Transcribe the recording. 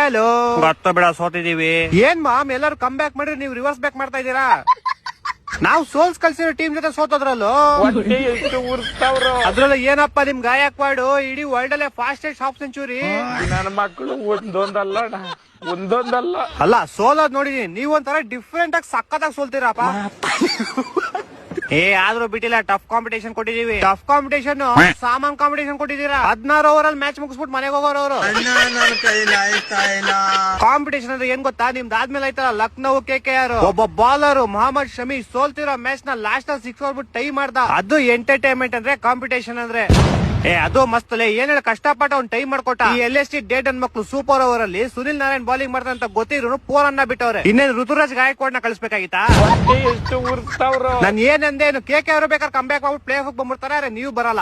Hello ಗೊತ್ತ ಬಿಡ ಸೋತಿದೀವಿ. ಏನ್ ಮಾಮ್ ಎಲ್ಲರೂ ಕಮ್ ಬ್ಯಾಕ್ ಮಾಡ್ರಿ, ನೀವು ರಿವರ್ಸ್ ಬ್ಯಾಕ್ ಮಾಡ್ತಾ ಇದೀರಾ. ನಾವು ಸೋಲ್ಸ್ ಕಲ್ಸಿರೋ ಟೀಮ್ ಜೊತೆ ಸೋತೋದ್ರಲ್ಲೋ. ಎಷ್ಟು ಉರ್ಸ್ತಾವ್ರು ಅದ್ರಲ್ಲೂ ಏನಪ್ಪಾ ನಿಮ್ ಗಾಯಕ್ವಾಡು ಇಡೀ ವರ್ಲ್ಡ್ ಅಲ್ಲೇ ಫಾಸ್ಟೆಸ್ಟ್ ಹಾಫ್ ಸೆಂಚುರಿ. ನನ್ನ ಮಕ್ಕಳು ಒಂದೊಂದಲ್ಲ ಅಲ್ಲ ಸೋಲೋದ್ ನೋಡಿದೀನಿ, ನೀವ್ ಒಂಥರ ಡಿಫ್ರೆಂಟ್ ಆಗಿ ಸಕ್ಕತ್ತಾಗಿ ಸೋಲ್ತೀರಪ್ಪ. ಆದ್ರೂ ಬಿಟ್ಟಿಲ್ಲ, ಟಫ್ ಕಾಂಪಿಟೇಷನ್ ಕೊಟ್ಟಿದೀವಿ. ಟಫ್ ಕಾಂಪಿಟೇಷನ್ ಸಾಮಾನ್ ಕಾಂಪಿಟೇಷನ್ ಕೊಟ್ಟಿದೀರಾ. 16 ಓವರ್ ಅಲ್ಲಿ ಮ್ಯಾಚ್ ಮುಗಿಸ್ಬಿಟ್ಟು ಮನೆಗೆ ಹೋಗೋರು ಅವರು. ಕಾಂಪಿಟೇಷನ್ ಅಂದ್ರೆ ಏನ್ ಗೊತ್ತಾ, ನಿಮ್ದಾದ್ಮೇಲೆ ಆಯ್ತಲ್ಲ ಲಕ್ನೋ KKR ಒಬ್ಬ ಬಾಲರ್ ಮೊಹಮ್ಮದ್ ಶಮಿ ಸೋಲ್ತಿರೋ ಮ್ಯಾಚ್ ನ ಲಾಸ್ಟ್ ನಲ್ಲಿ 6 ಹೊಡ್ಬಿಟ್ಟು ಟೈ ಮಾಡ್ದ. ಅದು ಎಂಟರ್ಟೈನ್ಮೆಂಟ್ ಅಂದ್ರೆ ಕಾಂಪಿಟೇಷನ್ ಅಂದ್ರೆ. ಅದು ಮಸ್ತ್ ಅಲ್ಲೇ, ಏನ್ ಹೇಳ ಕಷ್ಟಪಟ್ಟ ಅವ್ನು ಟೈಮ್ ಮಾಡ್ಕೊಟ್ಟ. ಈ LST ಡೇಟ್ ಅನ್ ಮಕ್ಳು ಸೂಪರ್ ಓವರ್ ಅಲ್ಲಿ ಸುನಿಲ್ ನಾರಾಯಣ್ ಬೌಲಿಂಗ್ ಮಾಡ್ದಂತ ಗೊತ್ತಿದ್ರು 4 ಅನ್ನ ಬಿಟ್ಟವ್ರೆ. ಇನ್ನೇನು ಋತುರಾಜ್ ಗಾಯಕ್ವಾಡ್ನ ಕಳಿಸ್ಬೇಕಾಗಿತ್ತಾ. ಎಷ್ಟು ಉರ್ಸ್ತಾವ್ರು. ನನ್ ಏನಂದೇನು KKR ಬೇಕಾದ್ರೆ ಕಮ್ ಬ್ಯಾಕ್ ಮಾಡ್ಬಿಟ್ಟು ಪ್ಲೇ ಆಫ್ ಬಂದ್ಬಿಡ್ತಾರೆ, ನೀವು ಬರಲ್ಲ.